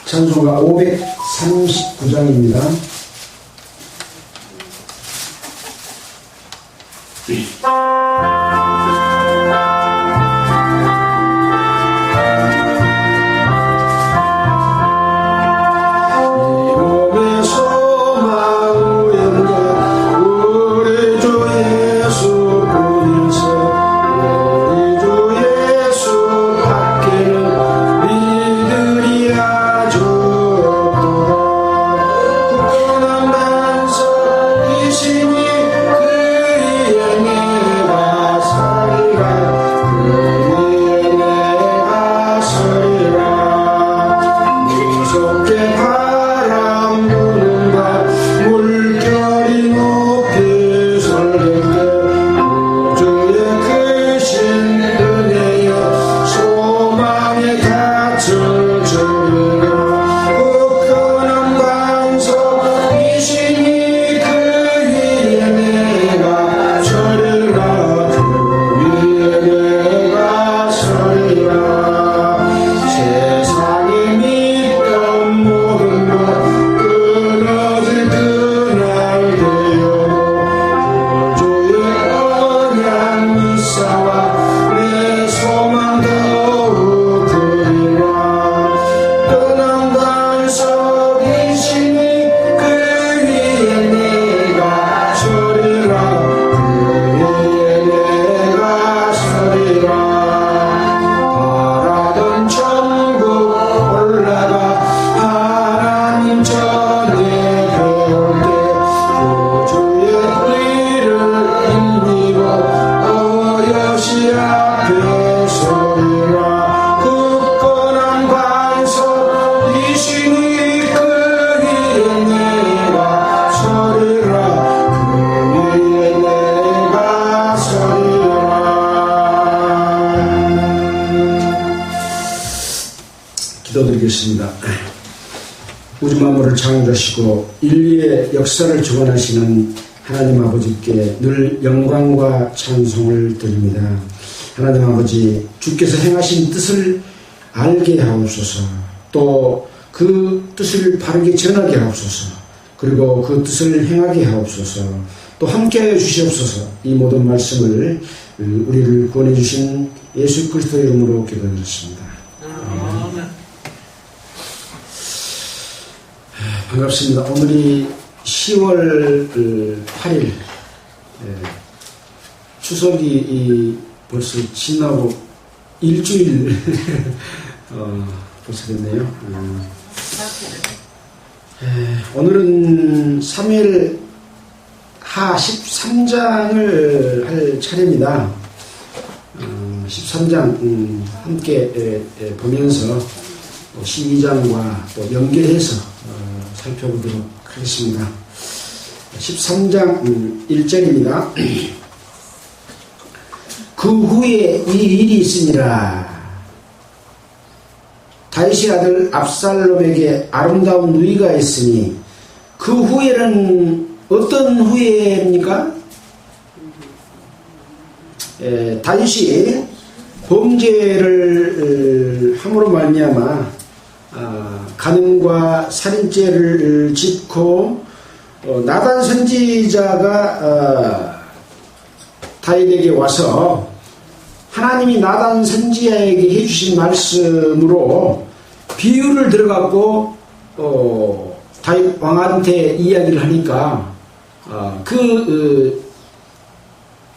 찬송가 539장입니다. 기도드리겠습니다. 우주 만물을 창조하시고 인류의 역사를 주관하시는 하나님 아버지께 늘 영광과 찬송을 드립니다. 하나님 아버지, 주께서 행하신 뜻을 알게 하옵소서. 또 그 뜻을 바르게 전하게 하옵소서. 그리고 그 뜻을 행하게 하옵소서. 또 함께하여 주시옵소서. 이 모든 말씀을 우리를 구원해 주신 예수 그리스도의 이름으로 기도드렸습니다. 반갑습니다. 오늘이 10월 8일 추석이 벌써 지나고 일주일 벌써 됐네요. 오늘은 3일 하 13장을 할 차례입니다. 13장 함께 보면서 12장과 또 연결해서 살펴보도록 하겠습니다. 13장 1절입니다. 그 후에 이 일이 있으니라. 다윗의 아들 압살롬에게 아름다운 누이가 있으니, 그 후에는 어떤 후에입니까? 다윗이 범죄를 함으로 말미암아 간음과 살인죄를 짓고 나단 선지자가 다윗에게 와서 하나님이 나단 선지자에게 해주신 말씀으로 비유를 들어갖고 다윗 왕한테 이야기를 하니까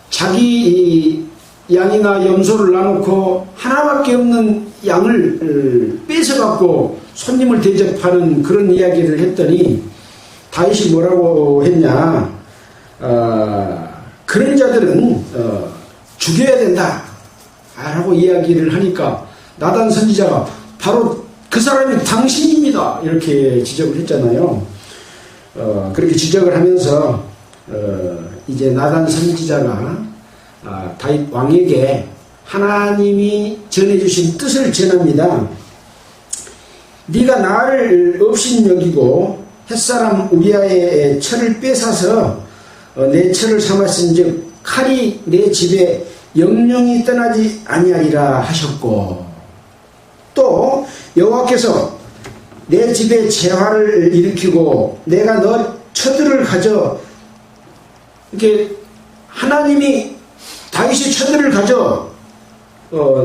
자기 양이나 염소를 놔놓고 하나밖에 없는 양을 뺏어갖고 손님을 대접하는 그런 이야기를 했더니 다윗이 뭐라고 했냐, 그런 자들은 죽여야 된다 라고 이야기를 하니까 나단 선지자가 바로 그 사람이 당신입니다 이렇게 지적을 했잖아요. 그렇게 지적을 하면서 이제 나단 선지자가 다윗 왕에게 하나님이 전해주신 뜻을 전합니다. 네가 나를 업신여기고 햇사람 우리아의 철을 빼앗아서 내 철을 삼았은즉 칼이 내 집에 영영이 떠나지 아니하리라 하셨고, 또 여호와께서 내 집에 재화를 일으키고 내가 너 처들을 가져, 이렇게 하나님이 다윗의 처들을 가져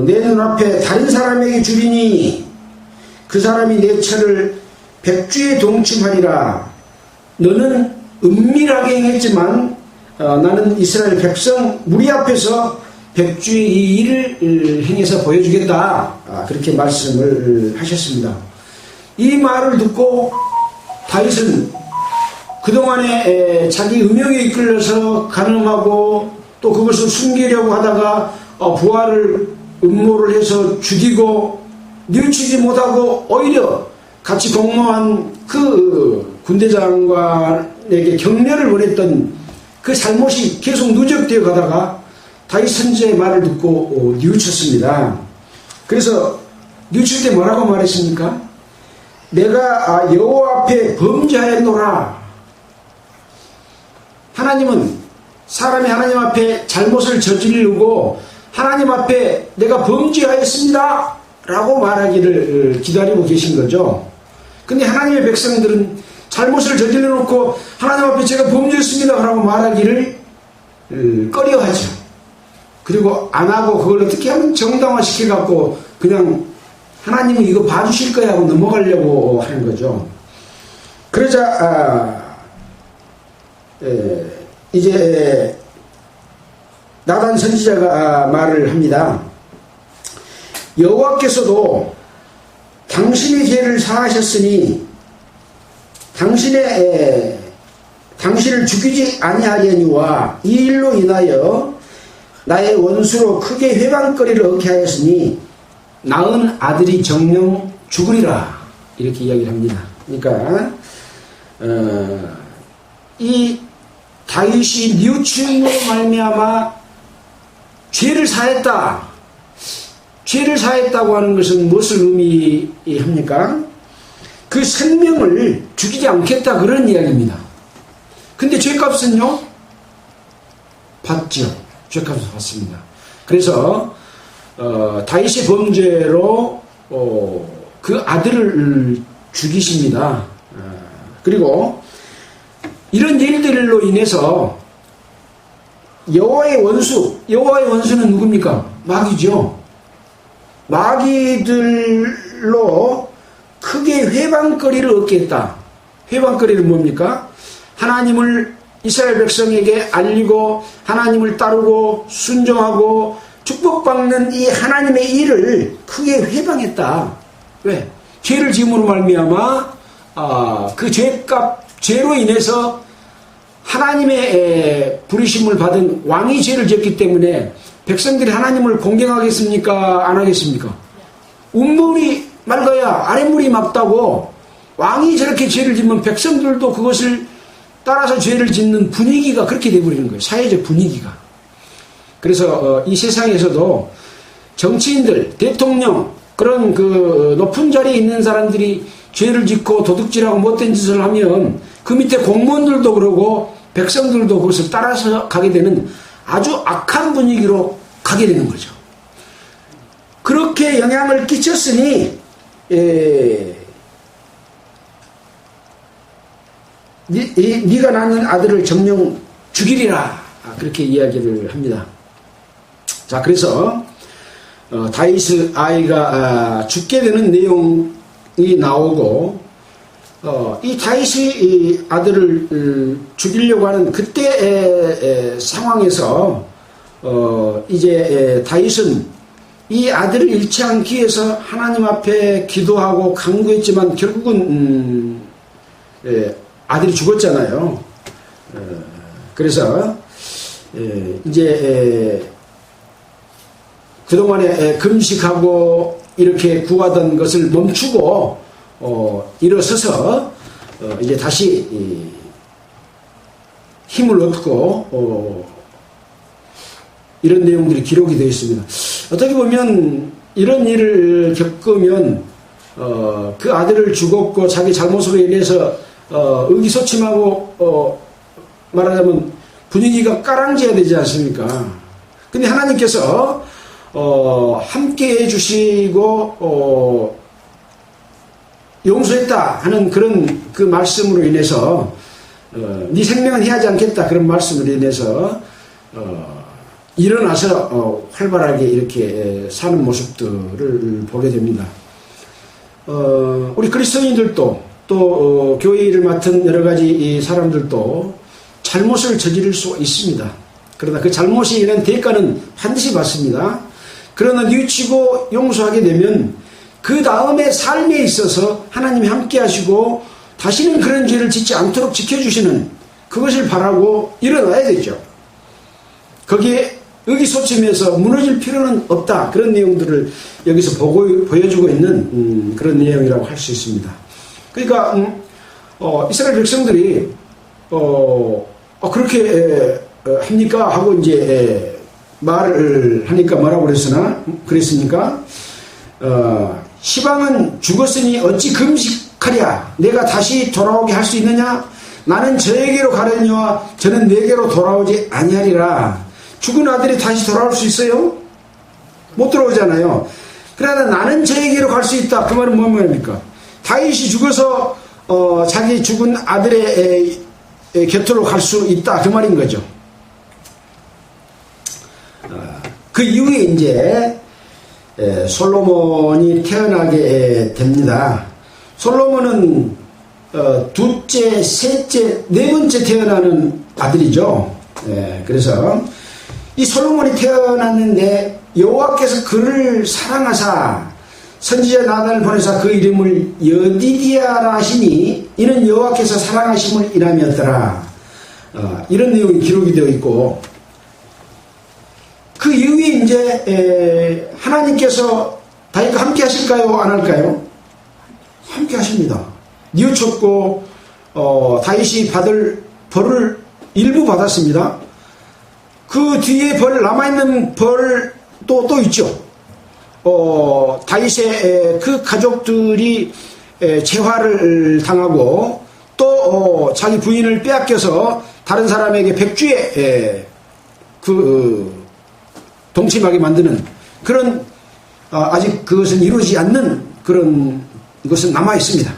내 눈앞에 다른 사람에게 주리니 그 사람이 내 처를 백주에 동침하리라. 너는 은밀하게 행했지만 나는 이스라엘 백성 무리 앞에서 백주의 이 일을 행해서 보여주겠다. 그렇게 말씀을 하셨습니다. 이 말을 듣고 다윗은 그동안에 자기 음욕에 이끌려서 간음하고 또 그것을 숨기려고 하다가 부하를 음모를 해서 죽이고 뉘우치지 못하고 오히려 같이 동무한 그 군대장관에게 격려를 원했던 그 잘못이 계속 누적되어 가다가 다윗 선지자의 말을 듣고 뉘우쳤습니다. 그래서 뉘우칠 때 뭐라고 말했습니까? 내가 여호와 앞에 범죄하였노라. 하나님은 사람이 하나님 앞에 잘못을 저지르고 하나님 앞에 내가 범죄하였습니다 라고 말하기를 기다리고 계신 거죠. 근데 하나님의 백성들은 잘못을 저질러 놓고 하나님 앞에 제가 범죄했습니다 라고 말하기를 꺼려하죠. 그리고 안 하고 그걸 어떻게 하면 정당화시켜 갖고 그냥 하나님은 이거 봐주실 거야 하고 넘어가려고 하는 거죠. 그러자 이제 나단 선지자가 말을 합니다. 여호와께서도 당신의 죄를 사하셨으니 당신을 죽이지 아니하려니와 이 일로 인하여 나의 원수로 크게 회방거리를 얻게 하였으니 낳은 아들이 정령 죽으리라. 이렇게 이야기를 합니다. 그러니까 이 다윗이 뉘우침으로 말미암아 죄를 사했다. 죄를 사했다고 하는 것은 무엇을 의미합니까? 그 생명을 죽이지 않겠다 그런 이야기입니다. 근데 죄값은요? 받죠. 죄값을 받습니다. 그래서 다윗의 범죄로 그 아들을 죽이십니다. 그리고 이런 일들로 인해서 여호와의 원수는 누굽니까? 마귀죠. 마귀들로 크게 회방거리를 얻겠다. 회방거리는 뭡니까? 하나님을 이스라엘 백성에게 알리고 하나님을 따르고 순종하고 축복받는 이 하나님의 일을 크게 회방했다. 왜? 죄를 지음으로 말미암아 그 죄로 인해서 하나님의 부르심을 받은 왕이 죄를 지었기 때문에 백성들이 하나님을 공경하겠습니까? 안 하겠습니까? 윗물이 맑아야 아랫물이 맑다고 왕이 저렇게 죄를 짓면 백성들도 그것을 따라서 죄를 짓는 분위기가 그렇게 되어버리는 거예요. 사회적 분위기가. 그래서 이 세상에서도 정치인들, 대통령, 그런 그 높은 자리에 있는 사람들이 죄를 짓고 도둑질하고 못된 짓을 하면 그 밑에 공무원들도 그러고 백성들도 그것을 따라서 가게 되는 아주 악한 분위기로 가게 되는 거죠. 그렇게 영향을 끼쳤으니 네가 낳는 아들을 정령 죽이리라. 그렇게 이야기를 합니다. 자, 그래서 다윗의 아이가 죽게 되는 내용이 나오고 이 다윗이 아들을 죽이려고 하는 그때의 상황에서 이제 다윗은 이 아들을 잃지 않기 위해서 하나님 앞에 기도하고 간구했지만 결국은 아들이 죽었잖아요. 그래서 이제 그동안에 금식하고 이렇게 구하던 것을 멈추고 일어서서 이제 다시 힘을 얻고 이런 내용들이 기록이 되어 있습니다. 어떻게 보면 이런 일을 겪으면 그 아들을 죽었고 자기 잘못으로 인해서 의기소침하고 말하자면 분위기가 까랑지어야 되지 않습니까? 근데 하나님께서 함께 해주시고 용서했다 하는 그런 그 말씀으로 인해서 네 생명은 해하지 않겠다 그런 말씀으로 인해서 일어나서 활발하게 이렇게 사는 모습들을 보게 됩니다. 우리 그리스도인들도 또 교회 일을 맡은 여러 가지 사람들도 잘못을 저지를 수 있습니다. 그러나 그 잘못이 인한 대가는 반드시 받습니다. 그러나 뉘우치고 용서하게 되면 그 다음에 삶에 있어서 하나님이 함께 하시고 다시는 그런 죄를 짓지 않도록 지켜주시는 그것을 바라고 일어나야 되죠. 거기에 의기소침해서 무너질 필요는 없다. 그런 내용들을 여기서 보여주고 있는 그런 내용이라고 할 수 있습니다. 그러니까 이스라엘 백성들이 그렇게 합니까? 하고 이제 말을 하니까 뭐라고 그랬습니까? 시방은 죽었으니 어찌 금식하랴? 내가 다시 돌아오게 할 수 있느냐? 나는 저에게로 가려니와 저는 내게로 돌아오지 아니하리라. 죽은 아들이 다시 돌아올 수 있어요? 못 돌아오잖아요. 그러나 나는 저에게로 갈 수 있다. 그 말은 뭔 말입니까? 다윗이 죽어서 자기 죽은 아들의 곁으로 갈 수 있다. 그 말인 거죠. 그 이후에 이제 솔로몬이 태어나게 됩니다. 솔로몬은 둘째, 셋째, 네 번째 태어나는 아들이죠. 그래서 이 솔로몬이 태어났는데 여호와께서 그를 사랑하사 선지자 나단을 보내사 그 이름을 여디디아라 하시니 이는 여호와께서 사랑하심을 인함이었더라. 이런 내용이 기록이 되어 있고 그 이후에 이제 하나님께서 다윗과 함께 하실까요? 안 할까요? 함께 하십니다. 뉘우쳤고 다윗이 받을 벌을 일부 받았습니다. 그 뒤에 벌 남아있는 벌 또 있죠. 다윗의 그 가족들이 재화를 당하고 또 자기 부인을 빼앗겨서 다른 사람에게 백주에 동침하게 만드는 그런 아직 그것은 이루어지지 않는 그런 것은 남아 있습니다.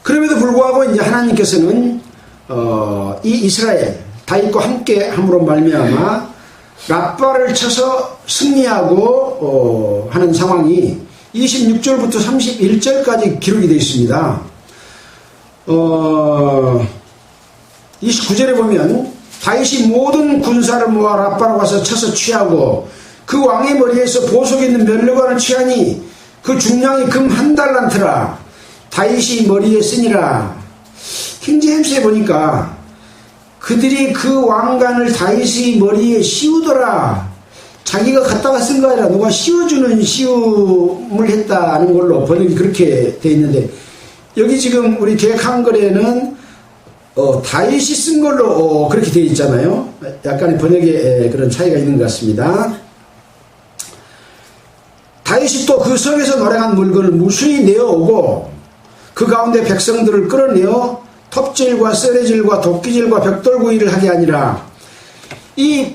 그럼에도 불구하고 이제 하나님께서는 이 이스라엘 다윗과 함께 함으로 말미암아 랍바를 쳐서 승리하고 하는 상황이 26절부터 31절까지 기록이 되어 있습니다. 29절에 보면 다윗이 모든 군사를 모아 랍바로 가서 쳐서 취하고 그 왕의 머리에서 보석이 있는 면류관을 취하니 그 중량이 금 1달란트라. 다윗이 머리에 쓰니라. 킹제임스에 보니까 그들이 그 왕관을 다윗의 머리에 씌우더라. 자기가 갖다가 쓴 거 아니라 누가 씌워주는 시움을 했다는 걸로 번역이 그렇게 돼 있는데 여기 지금 우리 개역 한글에는 다윗이 쓴 걸로 그렇게 되어 있잖아요. 약간의 번역에 그런 차이가 있는 것 같습니다. 다윗이 또 그 성에서 노량한 물건을 무수히 내어오고 그 가운데 백성들을 끌어내어 톱질과 썰레질과 도끼질과 벽돌구이를 하게 아니라 이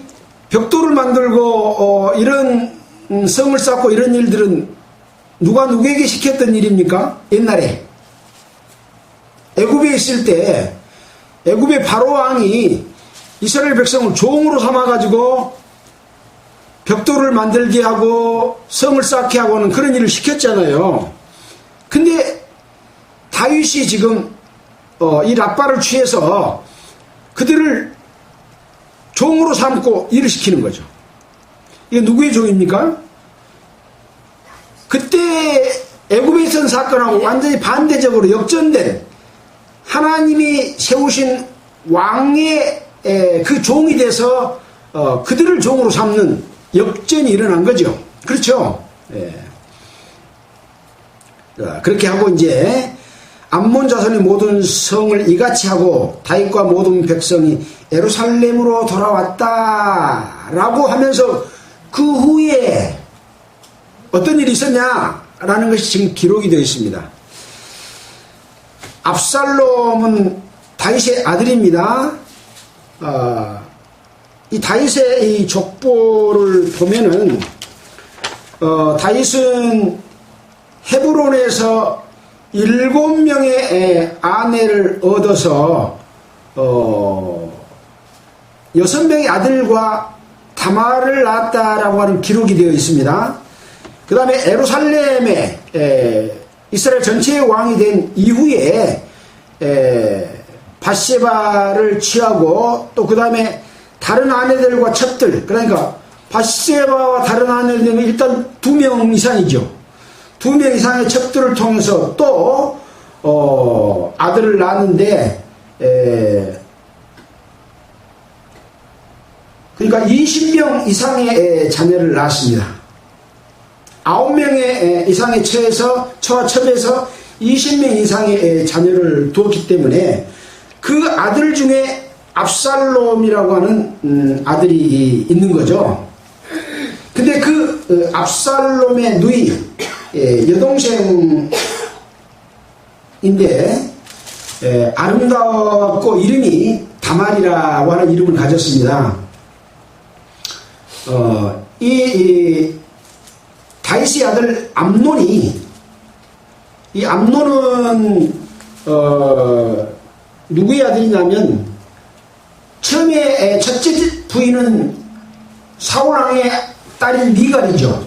벽돌을 만들고 이런 성을 쌓고 이런 일들은 누가 누구에게 시켰던 일입니까? 옛날에 애굽에 있을 때 애굽의 바로 왕이 이스라엘 백성을 종으로 삼아가지고 벽돌을 만들게 하고 성을 쌓게 하고는 그런 일을 시켰잖아요. 근데 다윗이 지금 이 랍바를 취해서 그들을 종으로 삼고 일을 시키는 거죠. 이게 누구의 종입니까? 그때 애굽에 있었던 사건하고 완전히 반대적으로 역전된 하나님이 세우신 왕의 그 종이 돼서 그들을 종으로 삼는 역전이 일어난 거죠. 그렇죠? 그렇게 하고 이제 암몬 자손의 모든 성을 이같이 하고 다윗과 모든 백성이 예루살렘으로 돌아왔다 라고 하면서 그 후에 어떤 일이 있었냐라는 것이 지금 기록이 되어 있습니다. 압살롬은 다윗의 아들입니다. 이 다윗의 이 족보를 보면은 다윗은 헤브론에서 7명의 아내를 얻어서 6명의 아들과 다말을 낳았다라고 하는 기록이 되어 있습니다. 그 다음에 예루살렘에 이스라엘 전체의 왕이 된 이후에 밧세바를 취하고 또 그 다음에 다른 아내들과 첩들, 그러니까 밧세바와 다른 아내들은 일단 2명 이상이죠. 2명 이상의 첩들을 통해서 또 아들을 낳았는데 그러니까 20명 이상의 자녀를 낳았습니다. 9명의 이상의 처와 첩에서 20명 이상의 자녀를 두었기 때문에 그 아들 중에 압살롬이라고 하는 아들이 있는 거죠. 근데 그 압살롬의 누이 여동생인데 아름다웠고 이름이 다말이라고 하는 이름을 가졌습니다. 이 다윗의 아들 암논이, 이 암논은 누구의 아들이냐면 처음에 첫째 부인은 사울왕의 딸인 미갈이죠.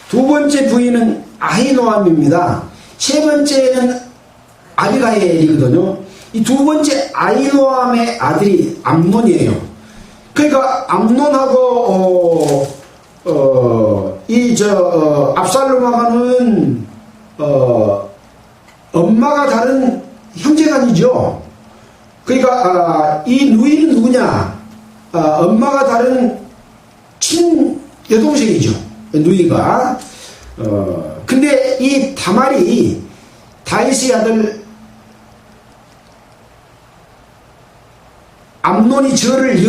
두 번째 부인은 아히노암입니다. 세 번째는 아비가일이거든요. 이 두 번째 아히노암의 아들이 암논이에요. 그러니까 암논하고 압살롬하고는 엄마가 다른 형제간이죠. 그러니까 이 누이는 누구냐? 엄마가 다른 친 여동생이죠. 누이가. 근데 이 다말이 다윗의 아들 암논이 저를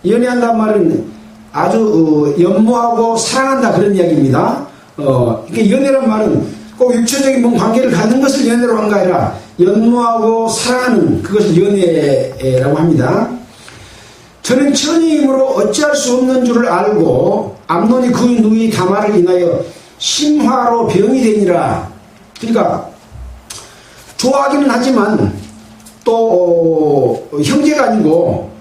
연애한단 말은 아주 연모하고 사랑한다 그런 이야기입니다. 이게 연애란 말은 꼭 육체적인 뭔 관계를 갖는 것을 연애로 한 게 아니라 연모하고 사랑하는 그것을 연애라고 합니다. 저는 처녀이므로 어찌할 수 없는 줄을 알고 암논이 그 누이 다말을 인하여 심화로 병이 되니라. 그러니까 좋아하기는 하지만 또 형제가 아니고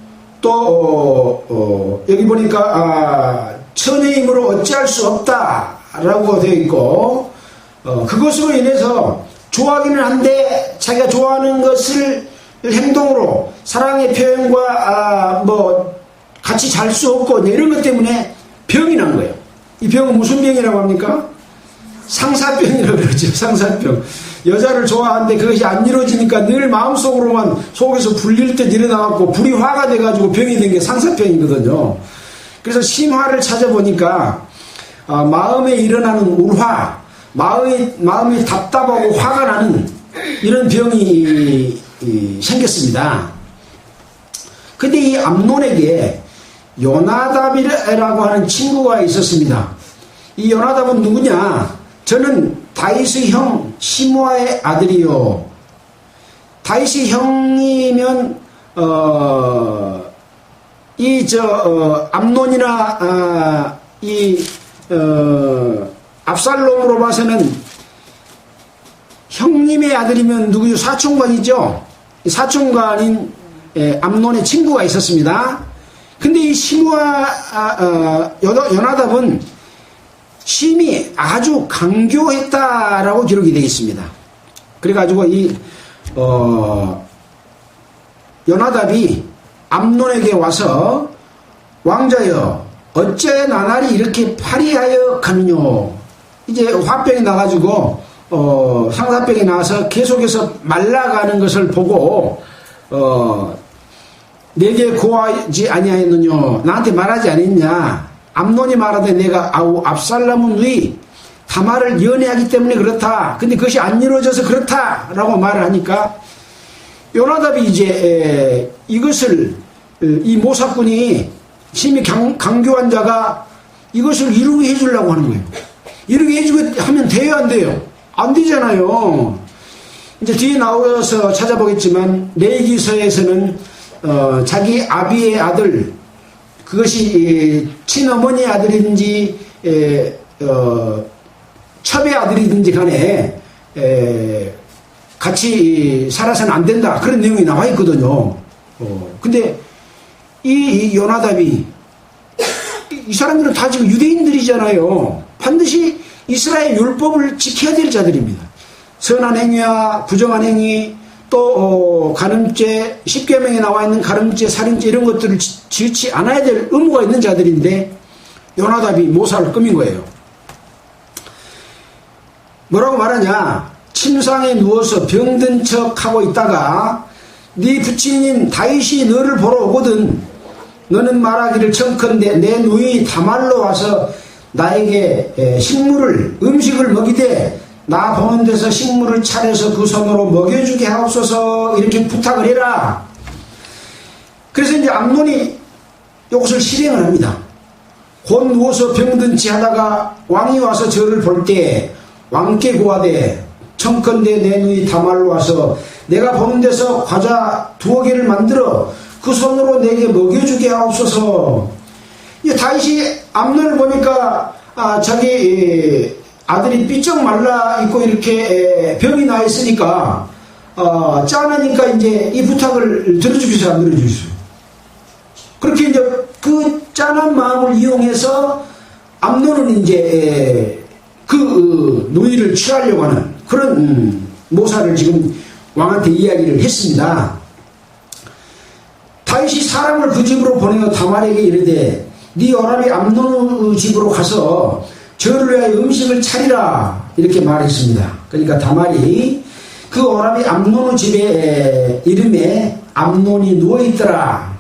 또 여기 보니까 처녀이므로 어찌할 수 없다라고 되어 있고 그것으로 인해서 좋아하기는 한데 자기가 좋아하는 것을 행동으로 사랑의 표현과 같이 잘 수 없고 이런 것 때문에 병이 난 거예요. 이 병은 무슨 병이라고 합니까? 상사병이라고 그러죠. 상사병. 여자를 좋아하는데 그것이 안 이루어지니까 늘 마음속으로만 속에서 불릴 듯 일어나갖고 불이 화가 돼가지고 병이 된 게 상사병이거든요. 그래서 심화를 찾아보니까 마음에 일어나는 울화, 마음이 답답하고 화가 나는 이런 병이 생겼습니다. 근데 이 암논에게 요나답이라고 하는 친구가 있었습니다. 이 요나답은 누구냐? 저는 다윗의 형 시므아의 아들이요. 다윗의 형이면 암논이나 압살롬으로 봐서는 형님의 아들이면 누구요? 사촌관이죠. 사촌관인 암논의 친구가 있었습니다. 근데 이 시므아 요나답은 심이 아주 강교했다라고 기록이 되어 있습니다. 그래가지고 이 요나답이 암논에게 와서 왕자여 어째 나날이 이렇게 파리하여 가느뇨. 이제 화병이 나가지고 상사병이 나와서 계속해서 말라가는 것을 보고 내게 고하지 아니하였느뇨. 나한테 말하지 않았냐. 암논이 말하되 내가 압살롬은 누이 다말을 연애하기 때문에 그렇다. 근데 그것이 안 이루어져서 그렇다라고 말을 하니까 요나답이 이제 이것을 이 모사꾼이 심히 강교한 자가 이것을 이루게 해주려고 하는 거예요. 이루게 해주게 하면 돼요, 안 돼요? 안 되잖아요. 이제 뒤에 나와서 찾아보겠지만 레위기서에서는 자기 아비의 아들, 그것이 친어머니 아들인지 첩의 아들이든지 간에 같이 살아서는 안 된다. 그런 내용이 나와 있거든요. 근데 이 요나답이 이 사람들은 다 지금 유대인들이잖아요. 반드시 이스라엘 율법을 지켜야 될 자들입니다. 선한 행위와 부정한 행위, 또 간음죄, 십계명에 나와 있는 간음죄, 살인죄 이런 것들을 지지 않아야 될 의무가 있는 자들인데 요나답이 모사를 꾸민 거예요. 뭐라고 말하냐? 침상에 누워서 병든 척하고 있다가 네 부친인 다윗이 너를 보러 오거든 너는 말하기를 청컨대 내 누이 다말로 와서 나에게 음식을 먹이되 나 보는 데서 식물을 차려서 그 손으로 먹여주게 하옵소서 이렇게 부탁을 해라. 그래서 이제 암논이 이것을 실행을 합니다. 곧 누워서 병든 치 하다가 왕이 와서 저를 볼 때 왕께 구하되 청컨대 내 누이 다말로 와서 내가 보는 데서 과자 2개를 만들어 그 손으로 내게 먹여주게 하옵소서. 다윗이 암논을 보니까 자기 아들이 삐쩍 말라 있고 이렇게 병이 나 있으니까 짠하니까 이제 이 부탁을 들어주겠어요, 안 들어주겠어요? 그렇게 이제 그 짠한 마음을 이용해서 암논은 이제 그 누이를 취하려고 하는 그런 모사를 지금 왕한테 이야기를 했습니다. 다윗이 사람을 그 집으로 보내어 다말에게 이르되 네 어람이 암논의 집으로 가서 저를 위하여 음식을 차리라 이렇게 말했습니다. 그러니까 다말이 그 어람이 암논의 집에 이름에 암논이 누워있더라.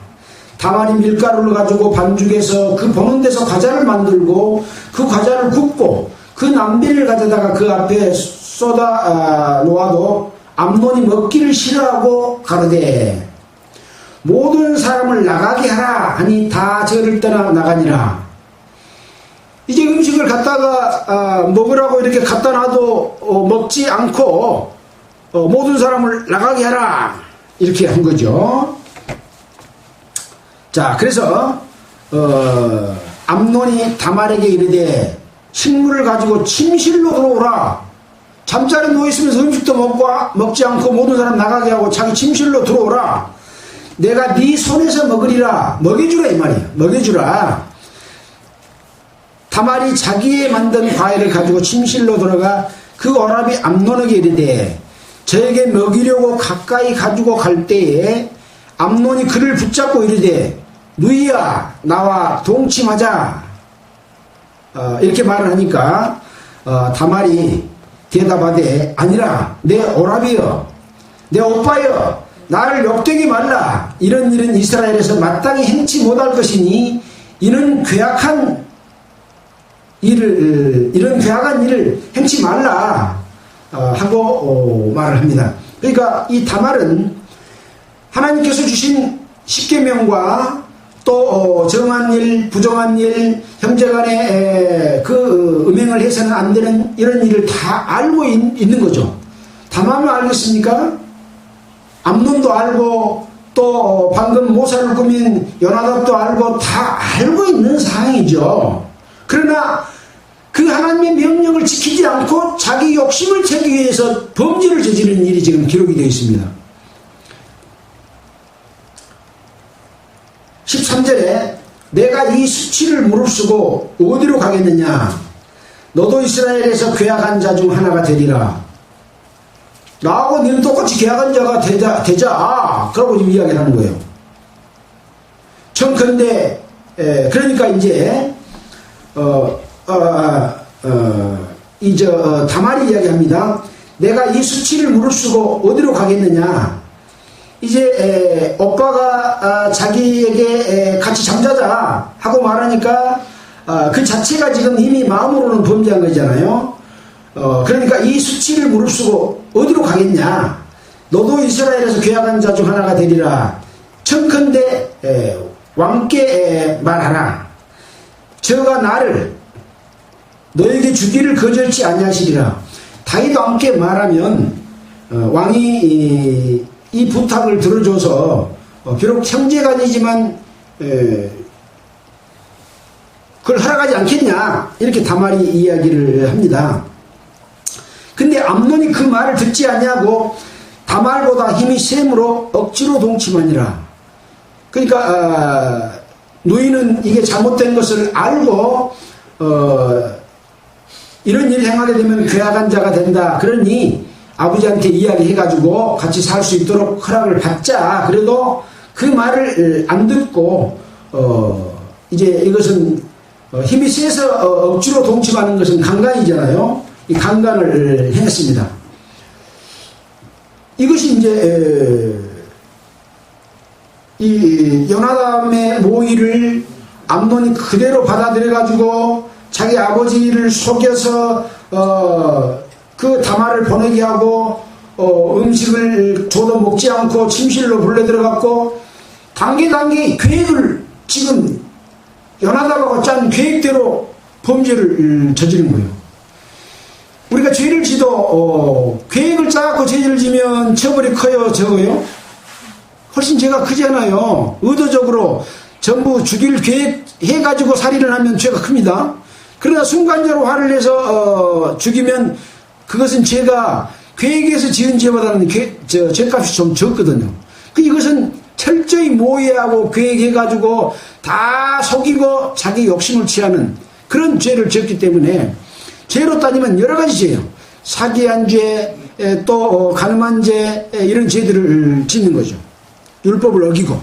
다말이 밀가루를 가지고 반죽해서 그 보는 데서 과자를 만들고 그 과자를 굽고 그 남비를 가져다가 그 앞에 쏟아 놓아도 암논이 먹기를 싫어하고 가로되 모든 사람을 나가게 하라 하니 다 저를 떠나 나가니라. 이제 음식을 갖다가 먹으라고 이렇게 갖다 놔도 먹지 않고 모든 사람을 나가게 하라 이렇게 한 거죠. 자, 그래서 암논이 다말에게 이르되 식물을 가지고 침실로 들어오라. 잠자리 누워있으면서 음식도 먹지 않고 모든 사람 나가게 하고 자기 침실로 들어오라. 내가 네 손에서 먹으리라. 먹여주라 이 말이야. 먹여주라. 다말이 자기의 만든 과일을 가지고 침실로 들어가 그 어람이 암논에게 이르되 저에게 먹이려고 가까이 가지고 갈 때에 암논이 그를 붙잡고 이르되 누이야 나와 동침하자. 이렇게 말을 하니까 다말이 대답하되 아니라 내 오라비여 내 오빠여 나를 욕되게 말라. 이런 일은 이스라엘에서 마땅히 행치 못할 것이니 이런 괴악한 일을 행치 말라 하고 말을 합니다. 그러니까 이 다말은 하나님께서 주신 십계명과 또 정한 일, 부정한 일, 형제간에 그 음행을 해서는 안 되는 이런 일을 다 알고 있는 거죠. 다말은 알겠습니까? 암논도 알고 또 방금 모사를 꾸민 요나답도 알고 다 알고 있는 상황이죠. 그러나 그 하나님의 명령을 지키지 않고 자기 욕심을 채우기 위해서 범죄를 저지르는 일이 지금 기록이 되어 있습니다. 13절에 내가 이 수치를 무릅쓰고 어디로 가겠느냐 너도 이스라엘에서 괴악한 자 중 하나가 되리라. 나하고 너는 똑같이 괴악한 자가 되자. 그러고 지금 이야기를 하는 거예요. 청컨대 그러니까 이제 다말이 이야기합니다. 내가 이 수치를 무릅쓰고 어디로 가겠느냐. 이제 오빠가 자기에게 같이 잠자자 하고 말하니까 그 자체가 지금 이미 마음으로는 범죄한 거잖아요. 그러니까 이 수치를 무릅쓰고 어디로 가겠냐. 너도 이스라엘에서 괴악한 자 중 하나가 되리라. 청컨대 왕께 말하라. 저가 나를 너에게 주기를 거절치 아니하시리라. 다윗 왕께 말하면 왕이 이 부탁을 들어줘서 비록 형제간이지만 그걸 허락하지 않겠냐 이렇게 다말이 이야기를 합니다. 암논이 그 말을 듣지 아니하고 다말보다 힘이 셈으로 억지로 동침하니라. 그러니까 누이는 이게 잘못된 것을 알고 이런 일을 행하게 되면 괴악한 자가 된다. 그러니 아버지한테 이야기해가지고 같이 살 수 있도록 허락을 받자. 그래도 그 말을 안 듣고 이제 이것은 힘이 세서 억지로 동침하는 것은 강간이잖아요. 이 강간을 했습니다. 이것이 이제 이 요나단의 모의를 암논이 그대로 받아들여 가지고 자기 아버지를 속여서 그 다말을 보내게 하고 음식을 줘도 먹지 않고 침실로 불러 들어갔고 단계단계 계획을 지금 요나단하고 짠 계획대로 범죄를 저지른 거예요. 우리가 죄를 지도 계획을 짜고 죄를 지면 처벌이 커요, 적어요? 훨씬 죄가 크잖아요. 의도적으로 전부 죽일 계획해가지고 살인을 하면 죄가 큽니다. 그러나 순간적으로 화를 내서 죽이면 그것은 죄가 계획해서 지은 죄보다는 죄값이 좀 적거든요. 이것은 철저히 모의하고 계획해가지고 다 속이고 자기 욕심을 취하는 그런 죄를 지었기 때문에 죄로 따지면 여러 가지 죄예요. 사기한 죄, 또 간음한 죄, 이런 죄들을 짓는 거죠. 율법을 어기고.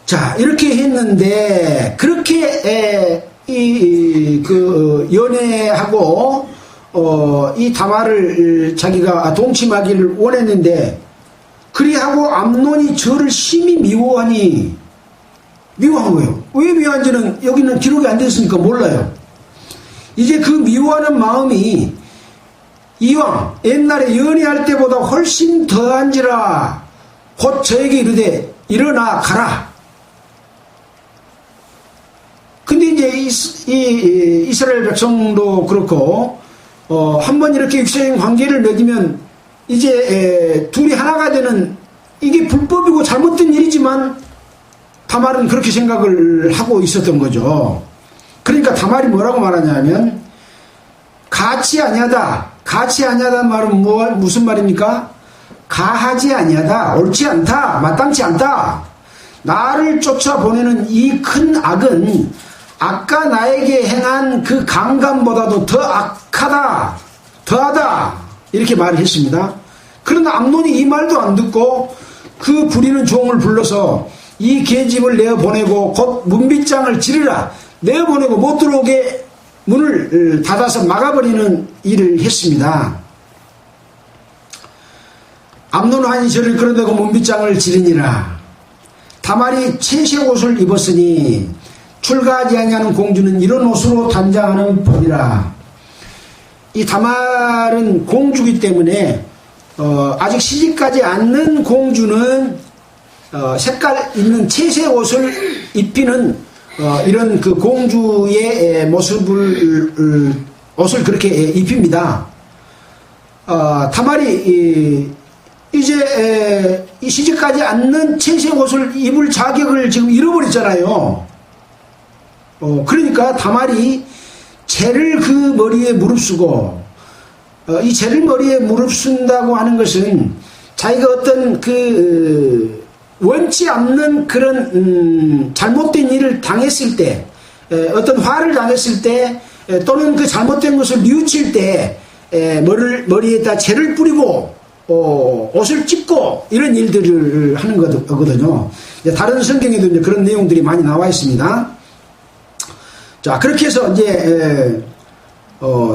자, 이렇게 했는데 그렇게 연애하고 이 다말을 자기가 동침하기를 원했는데 그리하고 암논이 저를 심히 미워하니 미워한 거예요. 왜 미워한지는 여기는 기록이 안 됐으니까 몰라요. 이제 그 미워하는 마음이 이왕 옛날에 연애할 때보다 훨씬 더한지라 곧 저에게 이르되 일어나 가라. 근데 이제 이스라엘 백성도 그렇고 한번 이렇게 육체적인 관계를 맺으면 이제 둘이 하나가 되는 이게 불법이고 잘못된 일이지만 다말은 그렇게 생각을 하고 있었던 거죠. 그러니까 다말이 뭐라고 말하냐면 가치 아니하다. 가치 아니하다는 말은 무슨 말입니까? 가하지 아니하다. 옳지 않다. 마땅치 않다. 나를 쫓아보내는 이 큰 악은 아까 나에게 행한 그 강간보다도 더 악하다. 더하다. 이렇게 말을 했습니다. 그러나 암논이 이 말도 안 듣고 그 부리는 종을 불러서 이 계집을 내어보내고 곧 문빗장을 지르라. 내어보내고 못 들어오게 문을 닫아서 막아버리는 일을 했습니다. 암논은 하니 저를 끌어내고 문빗장을 지르니라. 다말이 채색 옷을 입었으니 출가하지 아니하는 공주는 이런 옷으로 단장하는 법이라. 이 다말은 공주이기 때문에 아직 시집가지 않는 공주는 색깔 있는 채색 옷을 입히는 이런 그 공주의 모습을 옷을 그렇게 입힙니다. 다말이 이제 이 시집가지 않는 채색 옷을 입을 자격을 지금 잃어버렸잖아요. 그러니까 다말이 재를 그 머리에 무릅쓰고 이 재를 머리에 무릅쓴다고 하는 것은 자기가 어떤 원치 않는 그런 잘못된 일을 당했을 때 어떤 화를 당했을 때 또는 그 잘못된 것을 뉘우칠 때 머리에다 재를 뿌리고 옷을 찢고 이런 일들을 하는 거거든요. 다른 성경에도 이제 그런 내용들이 많이 나와 있습니다. 자, 그렇게 해서 이제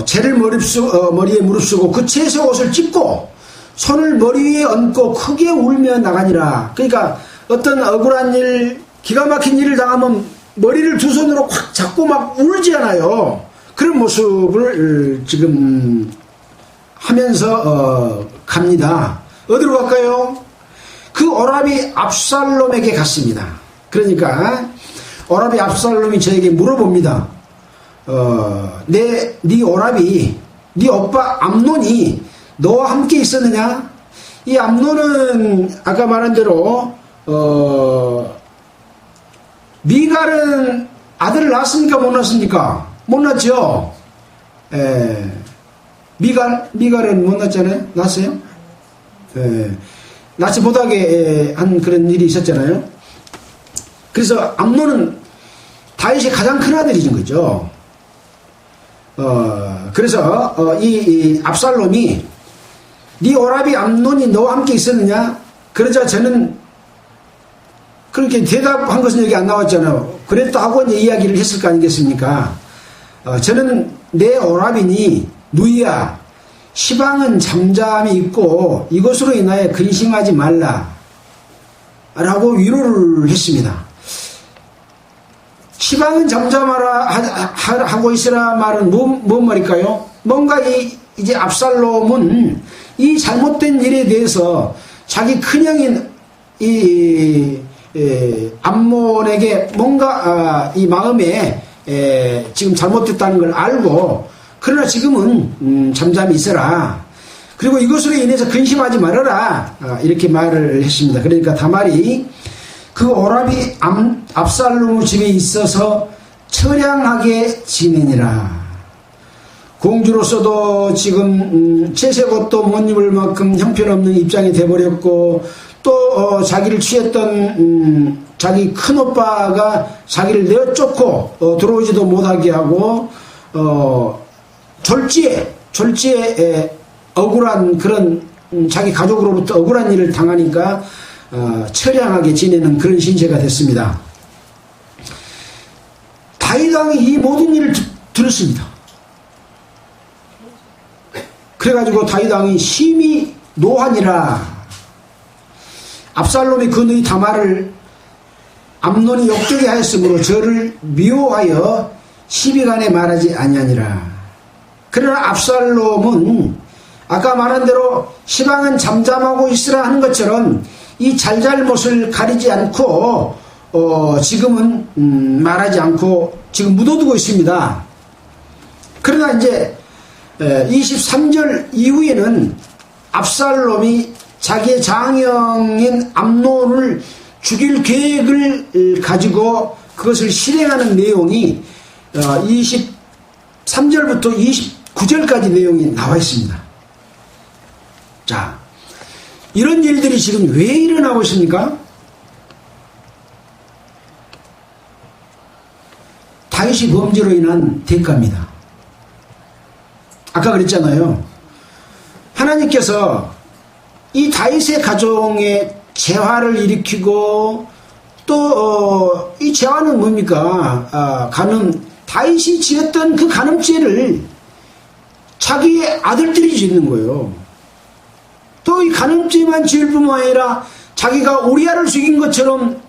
재를 머리에 무릅쓰고 그 채색 옷을 찢고 손을 머리 위에 얹고 크게 울며 나가니라. 그러니까 어떤 억울한 일, 기가 막힌 일을 당하면 머리를 두 손으로 확 잡고 막 울지 않아요. 그런 모습을 지금 하면서 갑니다. 어디로 갈까요? 그 오라비 압살롬에게 갔습니다. 그러니까 오라비 압살롬이 저에게 물어봅니다. 네 오라비, 네 오빠 암논이 너와 함께 있었느냐? 이 암논은 아까 말한 대로 미갈은 아들을 낳았습니까? 못 낳았습니까? 못 낳았죠. 미갈은 못 낳았잖아요. 낳았어요? 예. 낳지 못하게 한 그런 일이 있었잖아요. 그래서 암논은 다윗의 가장 큰 아들이신 거죠. 그래서 이 압살롬이 네 오라비 암논이 너와 함께 있었느냐? 그러자 저는 그렇게 대답한 것은 여기 안 나왔잖아요. 그랬다 하고 이제 이야기를 했을 거 아니겠습니까? 저는 내 오라비니 누이야, 시방은 잠잠히 있고 이것으로 인하여 근심하지 말라 라고 위로를 했습니다. 시방은 잠잠하라 하고 있으라 말은 뭔 말일까요? 뭔가 이제 압살롬은 이 잘못된 일에 대해서 자기 큰형인 암몬에게 뭔가 이 마음에 지금 잘못됐다는 걸 알고, 그러나 지금은 잠잠히 있어라. 그리고 이것으로 인해서 근심하지 말아라. 이렇게 말을 했습니다. 그러니까 다말이 그 오라비 압살롬 집에 있어서 처량하게 지내니라. 공주로서도 지금 채색옷도 못 입을 만큼 형편없는 입장이 돼버렸고, 또 자기를 취했던 자기 큰오빠가 자기를 내어쫓고 들어오지도 못하게 하고 졸지에 억울한 그런 자기 가족으로부터 억울한 일을 당하니까 처량하게 지내는 그런 신세가 됐습니다. 다윗 왕이 이 모든 일을 들었습니다. 그래가지고 다윗 왕이 심히 노하니라. 압살롬이 그 누이 다말을 암논이 욕되게 하였으므로 저를 미워하여 시비간에 말하지 아니하니라. 그러나 압살롬은 아까 말한 대로 시방은 잠잠하고 있으라 하는 것처럼 이 잘잘못을 가리지 않고 지금은 말하지 않고 지금 묻어두고 있습니다. 그러나 이제 23절 이후에는 압살롬이 자기의 장형인 암논을 죽일 계획을 가지고 그것을 실행하는 내용이 23절부터 29절까지 내용이 나와 있습니다. 자, 이런 일들이 지금 왜 일어나고 있습니까? 다윗이 범죄로 인한 대가입니다. 아까 그랬잖아요. 하나님께서 이 다윗의 가정에 재화를 일으키고 또 이 재화는 뭡니까? 간음, 다윗이 지었던 그 간음죄를 자기의 아들들이 짓는 거예요. 또 이 간음죄만 지을 뿐만 아니라 자기가 우리아를 죽인 것처럼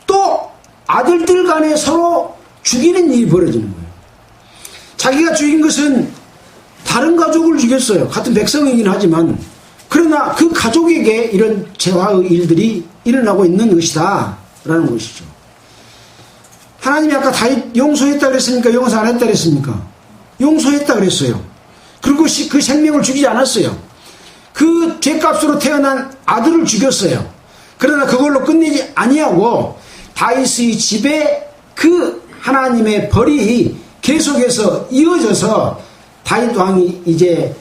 또 아들들 간에 서로 죽이는 일이 벌어지는 거예요. 자기가 죽인 것은 다른 가족을 죽였어요. 같은 백성이긴 하지만, 그러나 그 가족에게 이런 재화의 일들이 일어나고 있는 것이다 라는 것이죠. 하나님이 아까 다윗 용서했다 그랬습니까? 용서 안 했다 그랬습니까? 용서했다 그랬어요. 그리고 그 생명을 죽이지 않았어요. 그 죄값으로 태어난 아들을 죽였어요. 그러나 그걸로 끝내지 아니하고 다윗의 집에 그 하나님의 벌이 계속해서 이어져서 다윗 왕이 이제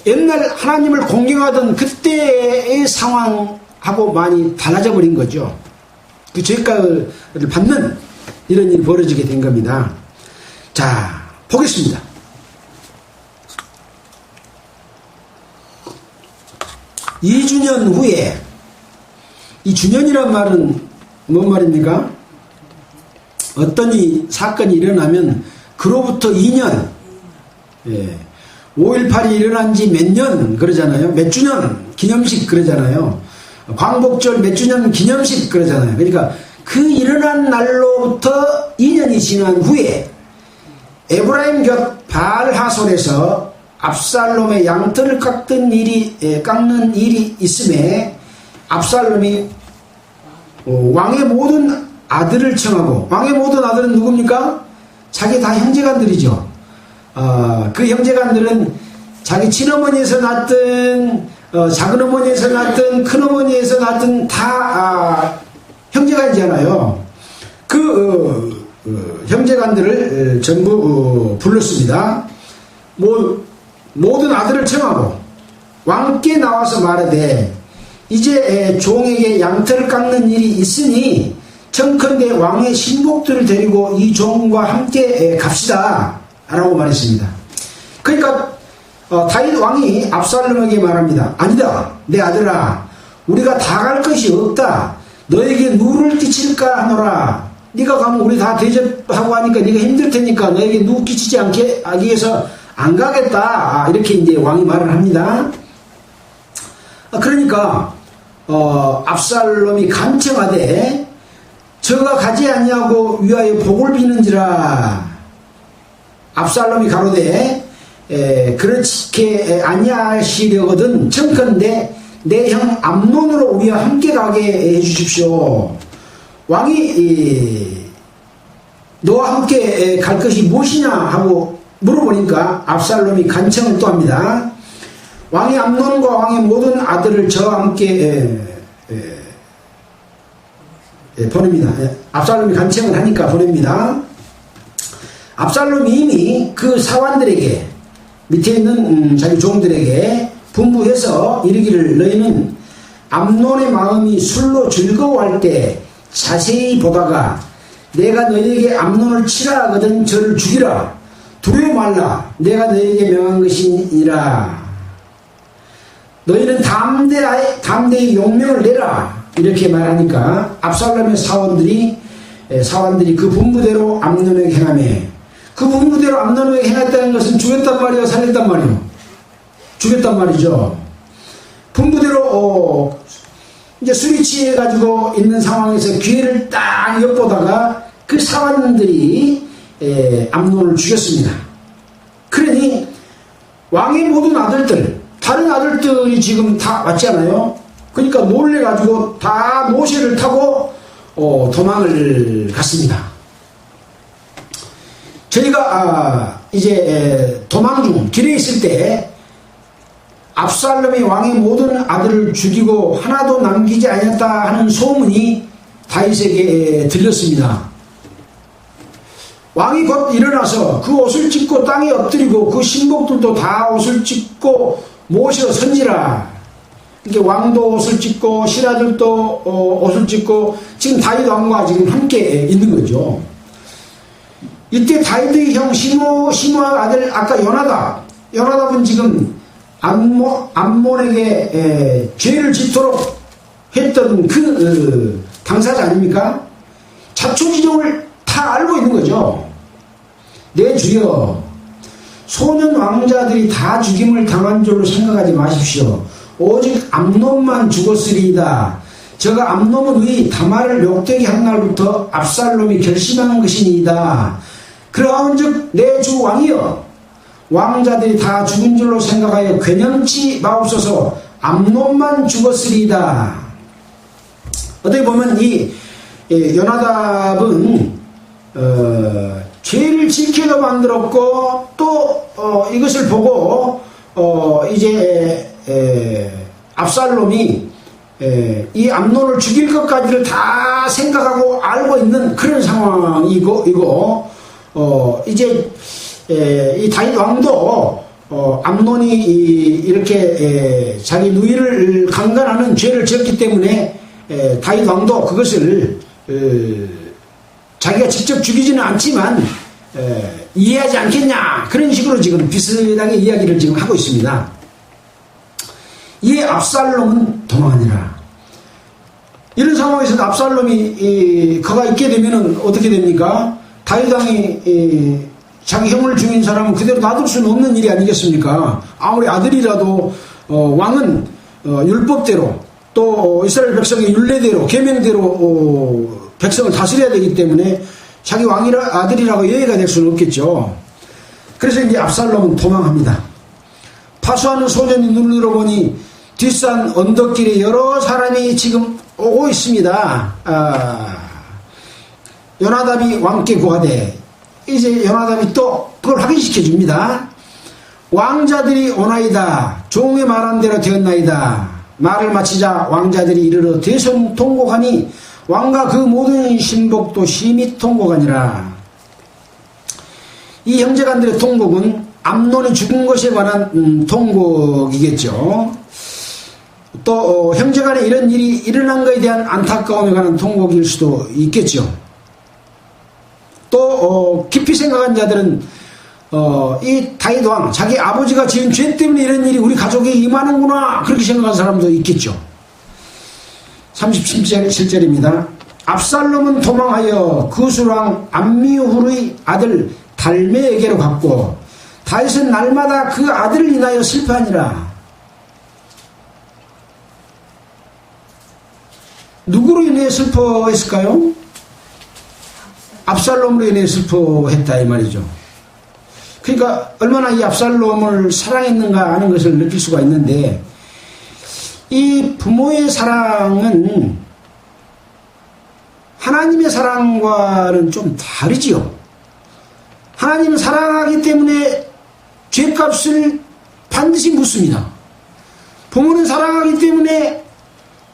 옛날 하나님을 공경하던 그때의 상황하고 많이 달라져 버린 거죠. 그 죄값을 받는 이런 일이 벌어지게 된 겁니다. 자, 보겠습니다. 이 주년 후에, 이 주년이란 말은 뭔 말입니까? 어떤 사건이 일어나면 그로부터 2년, 5.18이 일어난 지 몇 년 그러잖아요. 몇 주년 기념식 그러잖아요. 광복절 몇 주년 기념식 그러잖아요. 그러니까 그 일어난 날로부터 2년이 지난 후에 에브라임 곁 바알하솔에서 압살롬의 양털을 깎는 일이 있음에 압살롬이 왕의 모든 아들을 청하고, 왕의 모든 아들은 누굽니까? 자기 다 형제간들이죠. 그 형제간들은 자기 친어머니에서 낳든 작은 어머니에서 낳든 큰 어머니에서 낳든 다 형제간이잖아요. 그 형제간들을 전부 불렀습니다. 모든 아들을 청하고 왕께 나와서 말하되 이제 종에게 양털을 깎는 일이 있으니 청컨대 왕의 신복들을 데리고 이 종과 함께 갑시다 라고 말했습니다. 그러니까 다윗 왕이 압살롬에게 말합니다. 아니다, 내 아들아, 우리가 다 갈 것이 없다. 너에게 누를 끼칠까 하노라. 네가 가면 우리 다 대접하고 하니까 네가 힘들 테니까 너에게 누 끼치지 않게 하기 위해서 안 가겠다. 이렇게 이제 왕이 말을 합니다. 그러니까 압살롬이 간청하되 저가 가지 아니하고 위하여 복을 비는지라. 압살롬이 가로되 그렇게 아니하시려거든 청컨대 내 형 암논으로 우리와 함께 가게 해주십시오. 왕이 너와 함께 갈 것이 무엇이냐 하고 물어보니까 압살롬이 간청을 또 합니다. 왕이 암논과 왕의 모든 아들을 저와 함께 보냅니다. 압살롬이 간청을 하니까 보냅니다. 압살롬이 이미 그 사관들에게 밑에 있는 자기 종들에게 분부해서 이르기를 너희는 암논의 마음이 술로 즐거워할 때 자세히 보다가 내가 너희에게 암논을 치라 하거든 저를 죽이라. 두려워 말라. 내가 너희에게 명한 것이니라. 너희는 담대히 용명을 내라. 이렇게 말하니까 압살롬의 사원들이 그 분부대로 암논에게 행하매 그 분부대로 암논에게 행했다는 것은 죽였단 말이요 살렸단 말이요? 죽였단 말이죠. 분부대로 이제 술이 취해가지고 있는 상황에서 기회를 딱 엿보다가 그 사관들이 암논을 죽였습니다. 그러니 왕의 모든 아들들, 다른 아들들이 지금 다 왔잖아요. 그러니까 놀래가지고 다 모세를 타고 도망을 갔습니다. 저희가 이제 도망 중 길에 있을 때 압살롬이 왕의 모든 아들을 죽이고 하나도 남기지 않았다 하는 소문이 다윗에게 들렸습니다. 왕이 곧 일어나서 그 옷을 찢고 땅에 엎드리고 그 신복들도 다 옷을 찢고 모시러 선지라. 이렇게 왕도 옷을 찢고 신하들도 옷을 찢고 지금 다윗 왕과 지금 함께 있는 거죠. 이때 다윗의 형 시므아 아들 아까 요나답은 지금 암몬에게 죄를 짓도록 했던 그 당사자 아닙니까? 자초지종을 다 알고 있는 거죠. 내 주여, 소년 왕자들이 다 죽임을 당한 줄로 생각하지 마십시오. 오직 암논만 죽었으리이다. 저가 암논은 위 다말을 욕되게 한 날부터 압살롬이 결심한 것이니이다. 그러한즉 내 주 왕이여, 왕자들이 다 죽은 줄로 생각하여 괴념치 마옵소서. 암논만 죽었으리이다. 어떻게 보면 이 요나답은 죄를 지켜도 만들었고 또 이것을 보고 이제 압살롬이 이 암논을 죽일 것까지를 다 생각하고 알고 있는 그런 상황이고 이제 이 다윗 왕도 암논이 이렇게 자기 누이를 강간하는 죄를 지었기 때문에 다윗 왕도 그것을 자기가 직접 죽이지는 않지만 이해하지 않겠냐, 그런 식으로 지금 비슷하게 이야기를 지금 하고 있습니다. 이에 압살롬은 도망하니라. 이런 상황에서 압살롬이 그가 있게 되면은 어떻게 됩니까? 다윗 왕이 자기 형을 죽인 사람은 그대로 놔둘 수는 없는 일이 아니겠습니까? 아무리 아들이라도 왕은 율법대로 또 이스라엘 백성의 율례대로 계명대로 백성을 다스려야 되기 때문에 자기 아들이라고 예외가 될 수는 없겠죠. 그래서 이제 압살롬은 도망합니다. 파수하는 소년이 눈을 들어보니 뒷산 언덕길에 여러 사람이 지금 오고 있습니다. 요나답이 왕께 구하되 이제 요나답이 또 그걸 확인시켜 줍니다. 왕자들이 오나이다. 종의 말한 대로 되었나이다. 말을 마치자 왕자들이 이르러 대성통곡하니 왕과 그 모든 신복도 심히 통곡하니라. 이 형제간들의 통곡은 암논이 죽은 것에 관한 통곡이겠죠. 또 형제간에 이런 일이 일어난 것에 대한 안타까움에 관한 통곡일 수도 있겠죠. 또 깊이 생각한 자들은 이 다윗 왕 자기 아버지가 지은 죄 때문에 이런 일이 우리 가족에 임하는구나 그렇게 생각한 사람도 있겠죠. 37절입니다. 압살롬은 도망하여 그술왕 암미후의 아들 달메에게로 갔고 다윗은 날마다 그 아들을 인하여 슬퍼하니라. 누구로 인해 슬퍼했을까요? 압살롬으로 인해 슬퍼했다 이 말이죠. 그러니까 얼마나 이 압살롬을 사랑했는가 하는 것을 느낄 수가 있는데 이 부모의 사랑은 하나님의 사랑과는 좀 다르지요. 하나님은 사랑하기 때문에 죄값을 반드시 묻습니다. 부모는 사랑하기 때문에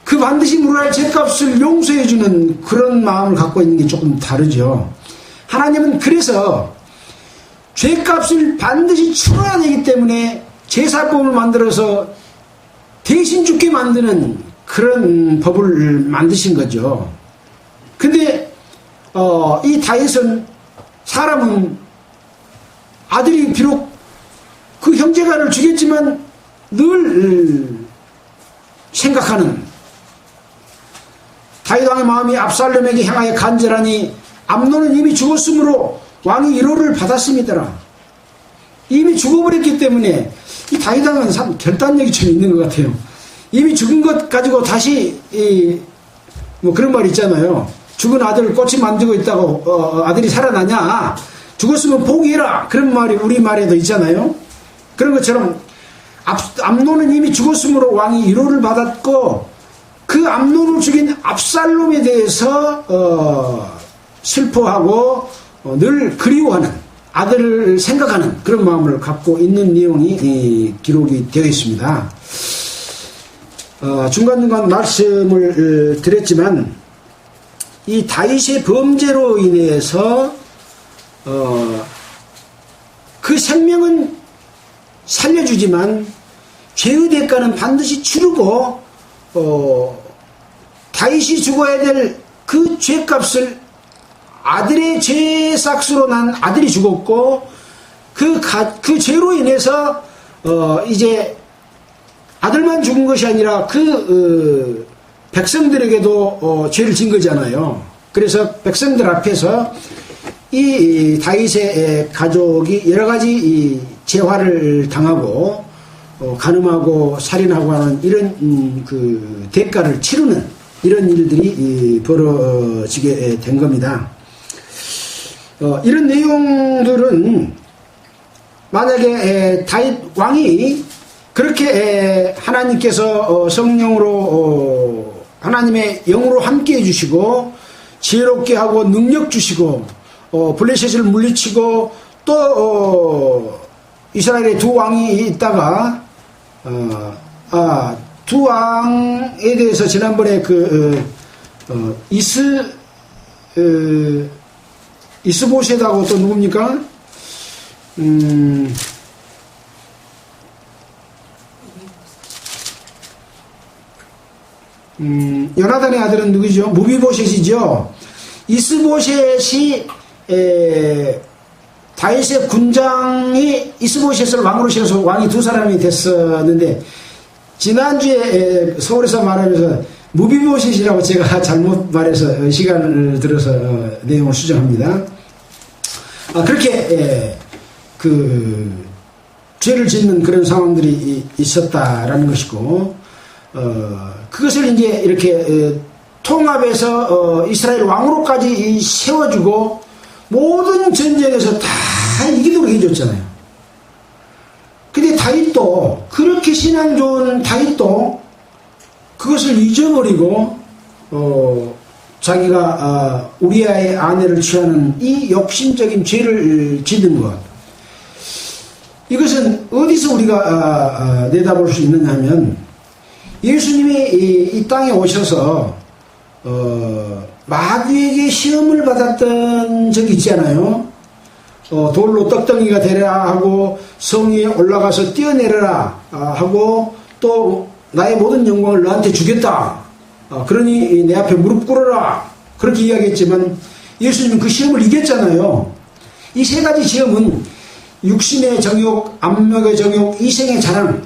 그 반드시 물어야 할 죄값을 용서해주는 그런 마음을 갖고 있는 게 조금 다르죠. 하나님은 그래서 죄값을 반드시 치러야 되기 때문에 제사법을 만들어서 대신 죽게 만드는 그런 법을 만드신 거죠. 근데 이 다윗은 사람은 아들이 비록 그 형제간을 죽였지만 늘 생각하는 다윗 왕의 마음이 압살롬에게 향하여 간절하니 암논은 이미 죽었으므로 왕이 위로를 받았습니다. 이미 죽어버렸기 때문에 이 다윗 왕은 참 결단력이 좀 있는 것 같아요. 이미 죽은 것 가지고 다시 뭐 그런 말 있잖아요. 죽은 아들을 꽃이 만들고 있다고 아들이 살아나냐? 죽었으면 포기해라. 그런 말이 우리 말에도 있잖아요. 그런 것처럼 암논은 이미 죽었으므로 왕이 위로를 받았고 그 암논을 죽인 압살롬에 대해서 슬퍼하고 늘 그리워하는 아들을 생각하는 그런 마음을 갖고 있는 내용이 기록이 되어 있습니다. 중간중간 말씀을 드렸지만 이 다윗의 범죄로 인해서 그 생명은 살려주지만 죄의 대가는 반드시 치르고 다윗이 죽어야 될 그 죄값을 아들의 죄 삭수로 난 아들이 죽었고 그 죄로 인해서 이제 아들만 죽은 것이 아니라 그 백성들에게도 죄를 진 거잖아요. 그래서 백성들 앞에서 이 다윗의 가족이 여러 가지 이 재화를 당하고 간음하고 살인하고 하는 이런 그 대가를 치르는 이런 일들이 벌어지게 된 겁니다. 이런 내용들은 만약에 다윗 왕이 그렇게 하나님께서 성령으로 하나님의 영으로 함께 해주시고 지혜롭게 하고 능력 주시고 블레셋을 물리치고 또 이스라엘에 두 왕이 있다가 두 왕에 대해서 지난번에 이스보셋하고 또 누굽니까? 요나단의 아들은 누구죠? 무비보셋이죠. 이스보셋이 다윗의 군장이 이스보셋을 왕으로 세워서 왕이 두 사람이 됐었는데 지난주에 서울에서 말하면서 무비보셋이라고 제가 잘못 말해서 시간을 들어서 내용을 수정합니다. 그렇게 죄를 짓는 그런 상황들이 있었다라는 것이고 그것을 이제 이렇게 통합해서 이스라엘 왕으로까지 세워주고 모든 전쟁에서 다 이기도록 해줬잖아요. 근데 다윗도 그렇게 신앙 좋은 다윗도 그것을 잊어버리고 자기가 우리아의 아내를 취하는 이 욕심적인 죄를 짓는 것, 이것은 어디서 우리가 내다볼 수 있느냐 하면 예수님이 이 땅에 오셔서 마귀에게 시험을 받았던 적이 있잖아요. 돌로 떡덩이가 되라 하고 성 위에 올라가서 뛰어내려라 하고 또 나의 모든 영광을 너한테 주겠다. 그러니 내 앞에 무릎 꿇어라. 그렇게 이야기했지만 예수님은 그 시험을 이겼잖아요. 이 세 가지 시험은 육신의 정욕, 안목의 정욕, 이생의 자랑,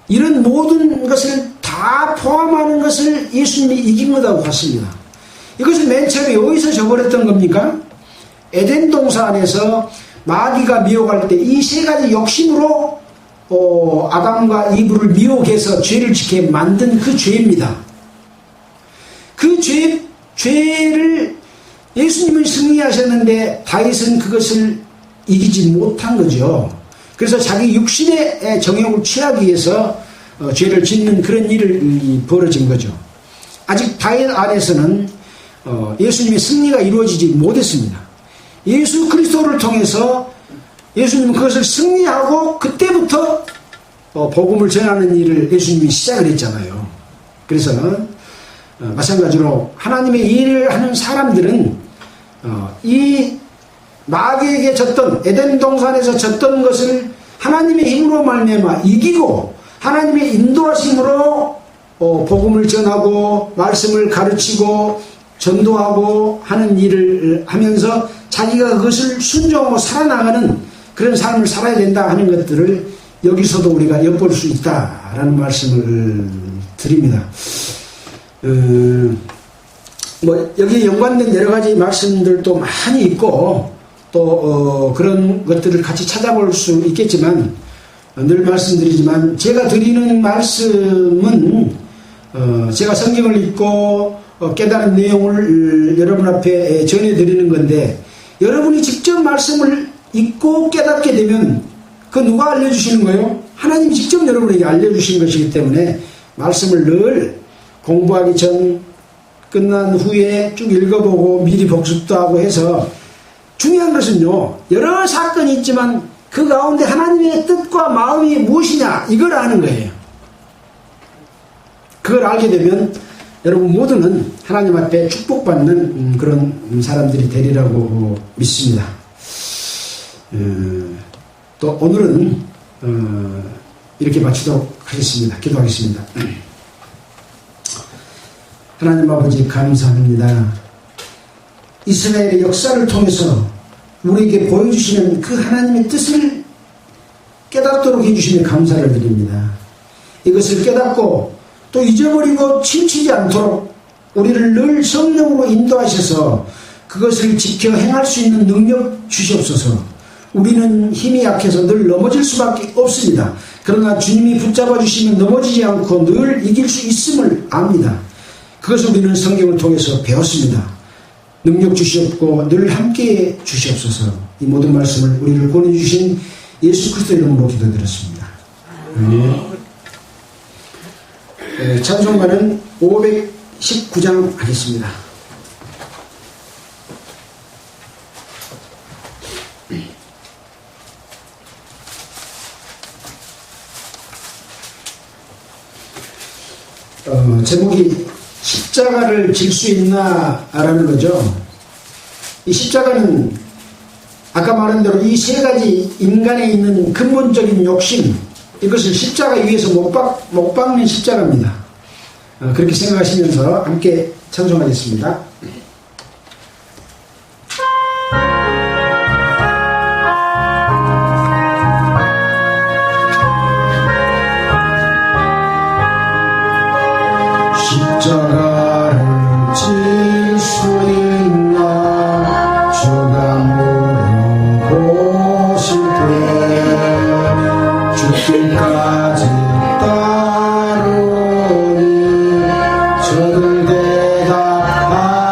이런 모든 것을 다 포함하는 것을 예수님이 이긴 거라고 봤습니다. 이것을 맨 처음에 어디서 저버렸던 겁니까? 에덴 동산 안에서 마귀가 미혹할 때 이 세 가지 욕심으로 아담과 이브를 미혹해서 죄를 지게 만든 그 죄입니다. 그 죄를 예수님은 승리하셨는데 다윗은 그것을 이기지 못한 거죠. 그래서 자기 육신의 정욕을 취하기 위해서 죄를 짓는 그런 일을 벌어진 거죠. 아직 다윗 안에서는 예수님의 승리가 이루어지지 못했습니다. 예수 그리스도를 통해서 예수님은 그것을 승리하고 그때부터 복음을 전하는 일을 예수님이 시작을 했잖아요. 그래서 마찬가지로 하나님의 일을 하는 사람들은 이 마귀에게 졌던 에덴 동산에서 졌던 것을 하나님의 힘으로 말미암아 이기고 하나님의 인도하심으로 복음을 전하고 말씀을 가르치고 전도하고 하는 일을 하면서 자기가 그것을 순종하고 살아나가는 그런 삶을 살아야 된다 하는 것들을 여기서도 우리가 엿볼 수 있다라는 말씀을 드립니다. 여기에 연관된 여러 가지 말씀들도 많이 있고 또 그런 것들을 같이 찾아볼 수 있겠지만 늘 말씀드리지만 제가 드리는 말씀은 제가 성경을 읽고 깨달은 내용을 여러분 앞에 전해드리는 건데 여러분이 직접 말씀을 읽고 깨닫게 되면 그 누가 알려주시는 거예요? 하나님이 직접 여러분에게 알려주신 것이기 때문에 말씀을 늘 공부하기 전 끝난 후에 쭉 읽어보고 미리 복습도 하고 해서 중요한 것은요, 여러 사건이 있지만 그 가운데 하나님의 뜻과 마음이 무엇이냐 이걸 아는 거예요. 그걸 알게 되면 여러분 모두는 하나님 앞에 축복받는 그런 사람들이 되리라고 믿습니다. 또 오늘은 이렇게 마치도록 하겠습니다. 기도하겠습니다. 하나님 아버지 감사합니다. 이스라엘의 역사를 통해서 우리에게 보여주시는 그 하나님의 뜻을 깨닫도록 해주시면 감사를 드립니다. 이것을 깨닫고 또 잊어버리고 치우치지 않도록 우리를 늘 성령으로 인도하셔서 그것을 지켜 행할 수 있는 능력 주시옵소서. 우리는 힘이 약해서 늘 넘어질 수밖에 없습니다. 그러나 주님이 붙잡아 주시면 넘어지지 않고 늘 이길 수 있음을 압니다. 그것을 우리는 성경을 통해서 배웠습니다. 능력 주시옵고 늘 함께해 주시옵소서. 이 모든 말씀을 우리를 보내주신 예수 그리스도 이름으로 기도드렸습니다. 찬송가는 519장 하겠습니다. 제목이 십자가를 질 수 있나 라는 거죠. 이 십자가는 아까 말한 대로 이 세 가지 인간에 있는 근본적인 욕심, 이것을 십자가 위에서 못 박는 십자가입니다. 그렇게 생각하시면서 함께 찬송하겠습니다. 십자가를 질 수 있나 주가 물어보실 때 죽기까지 따르니 저들 대답하시되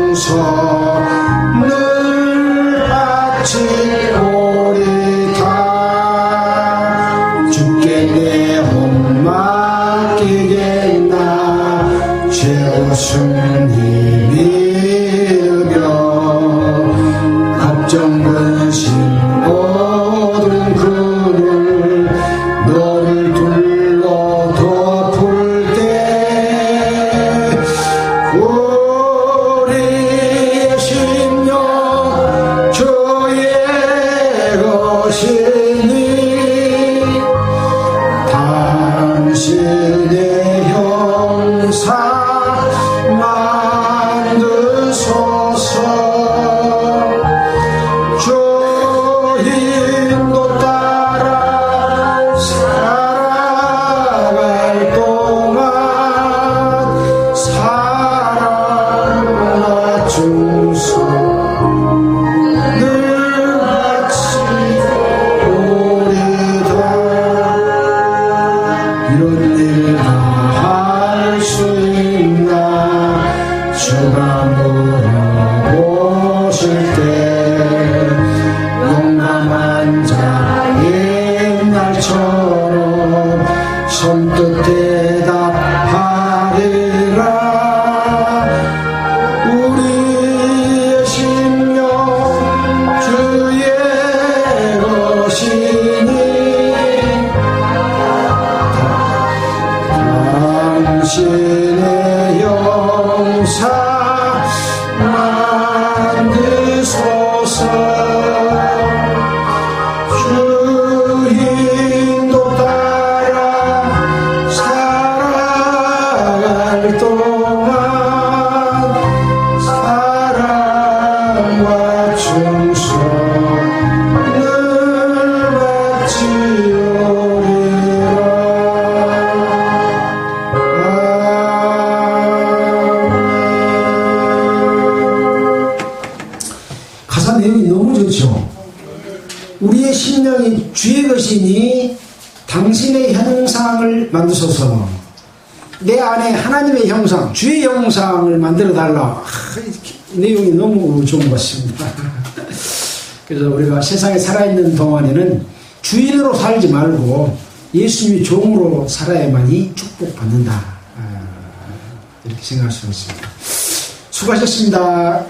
중서 늘 바치오리다. 주께 내 몸 맡기겠나. 죄없음 힘이며 걱정 근심 모든 그늘 너를 둘러 덮을 때 우리의 심령 주의 것이니 당신의 형상 만드소서. 주인도 따라 살아갈 동안 사랑과 중서 늘 바치오리다. 이런 일 다 할 수 있나. 주가 물어보실 때 용감한 자의 날처럼 선뜻 대답하리라. 우리의 심령 주의 것이니 당신의 영상 만드소서. 주인도 따라 살아갈 동안 사랑과 충성 늘 바치오리라. 가사 내용이 너무 좋죠. 우리의 심령이 주의 것이니 당신의 형상을 만드소서. 내 안에 하나님의 형상, 주의 형상을 만들어 달라. 내용이 너무 좋은 것 같습니다. 그래서 우리가 세상에 살아있는 동안에는 주인으로 살지 말고 예수님의 종으로 살아야만이 축복받는다. 이렇게 생각할 수 있습니다. 수고하셨습니다.